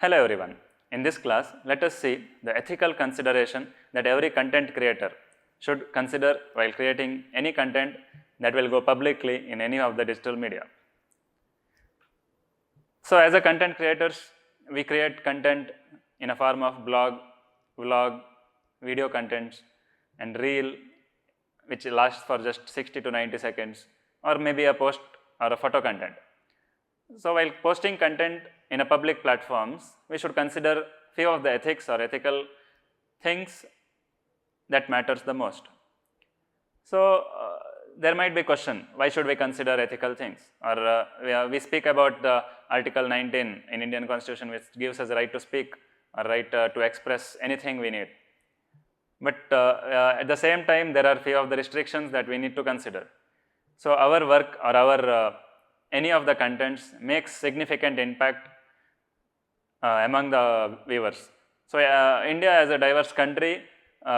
Hello everyone. In this class, let us see the ethical consideration that every content creator should consider while creating any content that will go publicly in any of the digital media. So as a content creators, we create content in a form of blog, vlog, video contents and reel which lasts for just 60 to 90 seconds or maybe a post or a photo content. So while posting content in a public platforms, we should consider few of the ethics or ethical things that matters the most. So there might be a question, why should we consider ethical things? Or we speak about the Article 19 in Indian Constitution, which gives us the right to speak or right to express anything we need. But at the same time, there are few of the restrictions that we need to consider. So our work or our any of the contents makes significant impact among the viewers. So India as a diverse country,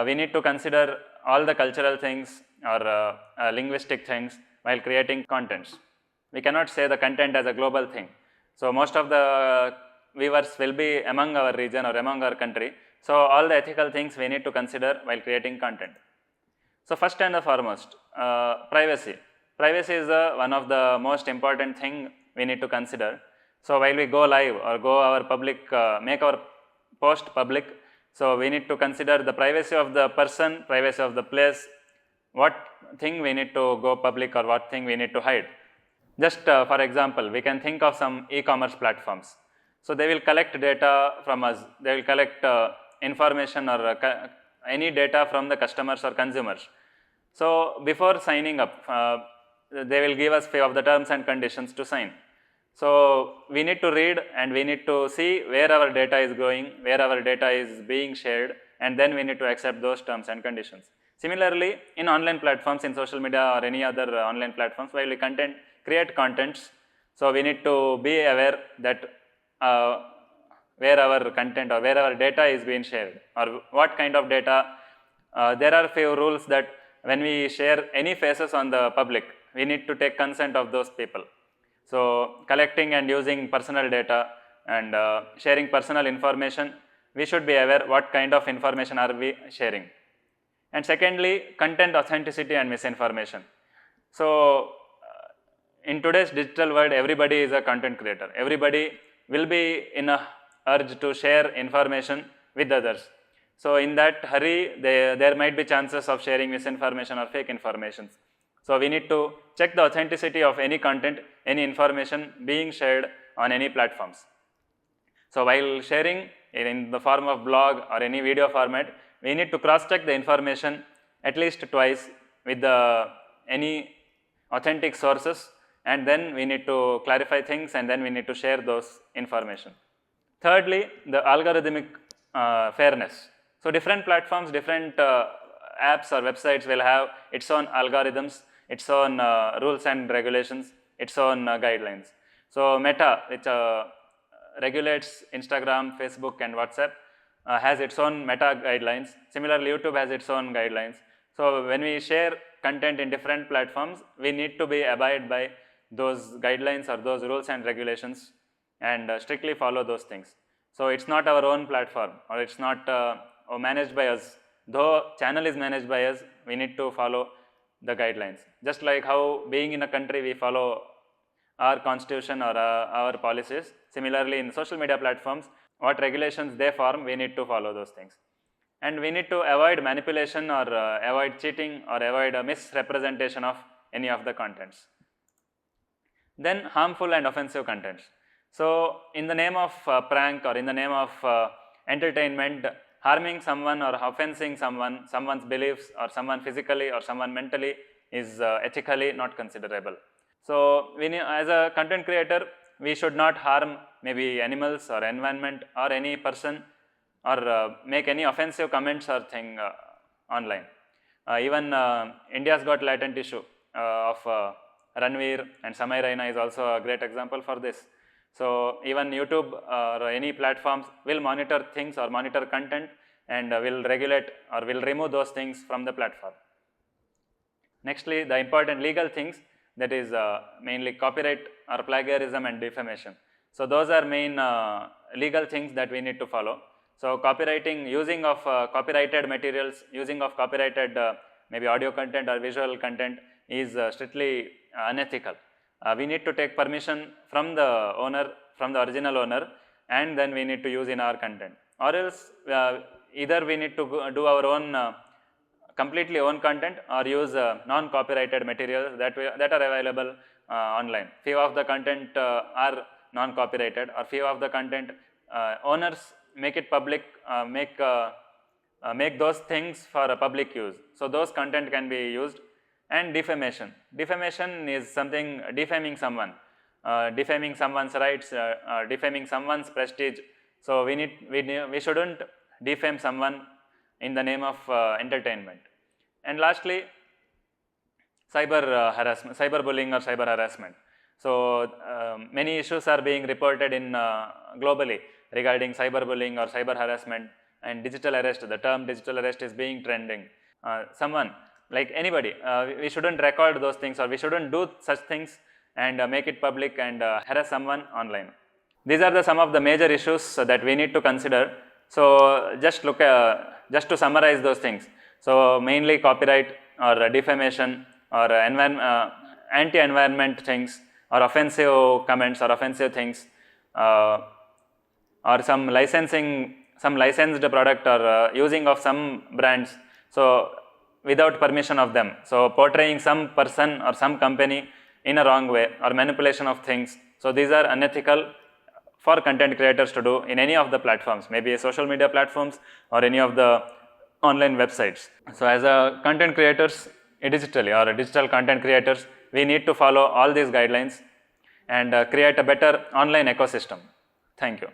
we need to consider all the cultural things or linguistic things while creating contents. We cannot say the content as a global thing. So most of the viewers will be among our region or among our country. So all the ethical things we need to consider while creating content. So first and foremost, privacy. Privacy is one of the most important thing we need to consider. So while we go live or go our public, make our post public, so we need to consider the privacy of the person, privacy of the place, what thing we need to go public or what thing we need to hide. Just for example, we can think of some e-commerce platforms. So they will collect data from us, they will collect information or any data from the customers or consumers. So before signing up, they will give us few of the terms and conditions to sign. So we need to read and we need to see where our data is going, where our data is being shared, and then we need to accept those terms and conditions. Similarly, in online platforms, in social media or any other online platforms, while we create contents, so we need to be aware that where our content or where our data is being shared or what kind of data. There are few rules that when we share any faces on the public, we need to take consent of those people. So collecting and using personal data and sharing personal information, we should be aware what kind of information are we sharing. And secondly, content authenticity and misinformation. So in today's digital world, everybody is a content creator. Everybody will be in a urge to share information with others. So in that hurry, there might be chances of sharing misinformation or fake information. So we need to check the authenticity of any content, any information being shared on any platforms. So while sharing in the form of blog or any video format, we need to cross-check the information at least twice with any authentic sources, and then we need to clarify things and then we need to share those information. Thirdly, the algorithmic fairness. So different platforms, different apps or websites will have its own algorithms, its own rules and regulations, its own guidelines. So Meta, which regulates Instagram, Facebook and WhatsApp, has its own Meta guidelines. Similarly, YouTube has its own guidelines. So when we share content in different platforms, we need to be abide by those guidelines or those rules and regulations and strictly follow those things. So it's not our own platform or it's not managed by us. Though channel is managed by us, we need to follow the guidelines. Just like how being in a country we follow our constitution or our policies. Similarly, in social media platforms, what regulations they form, we need to follow those things. And we need to avoid manipulation or avoid cheating or avoid a misrepresentation of any of the contents. Then harmful and offensive contents. So in the name of prank or in the name of entertainment, harming someone or offending someone's beliefs or someone physically or someone mentally is ethically not considerable. So as a content creator, we should not harm maybe animals or environment or any person or make any offensive comments or thing online. Even India's got latent issue of Ranveer and Samay Raina is also a great example for this. So even YouTube or any platforms will monitor things or monitor content and will regulate or will remove those things from the platform. Nextly, the important legal things, that is mainly copyright or plagiarism and defamation. So those are main legal things that we need to follow. So copywriting, using of copyrighted materials, using of copyrighted maybe audio content or visual content is strictly unethical. We need to take permission from the owner, from the original owner, and then we need to use in our content. Or else either we need to do our own completely own content or use non-copyrighted materials that are available online. Few of the content are non-copyrighted, or few of the content owners make it public, make those things for a public use. So those content can be used. And defamation. Defamation is something defaming someone, defaming someone's rights, defaming someone's prestige. So we shouldn't defame someone in the name of entertainment. And lastly, harassment, cyberbullying or cyber harassment. So many issues are being reported in globally regarding cyberbullying or cyber harassment and digital arrest. The term digital arrest is being trending. Someone, like anybody, we shouldn't record those things, or we shouldn't do such things and make it public and harass someone online. These are some of the major issues that we need to consider. So just to summarize those things. So mainly copyright or defamation or anti-environment things, or offensive comments or offensive things, or some licensed product or using of some brands. So without permission of them. So portraying some person or some company in a wrong way, or manipulation of things. So these are unethical for content creators to do in any of the platforms, maybe social media platforms or any of the online websites. So as a content creators digitally, or digital content creators, we need to follow all these guidelines and create a better online ecosystem. Thank you.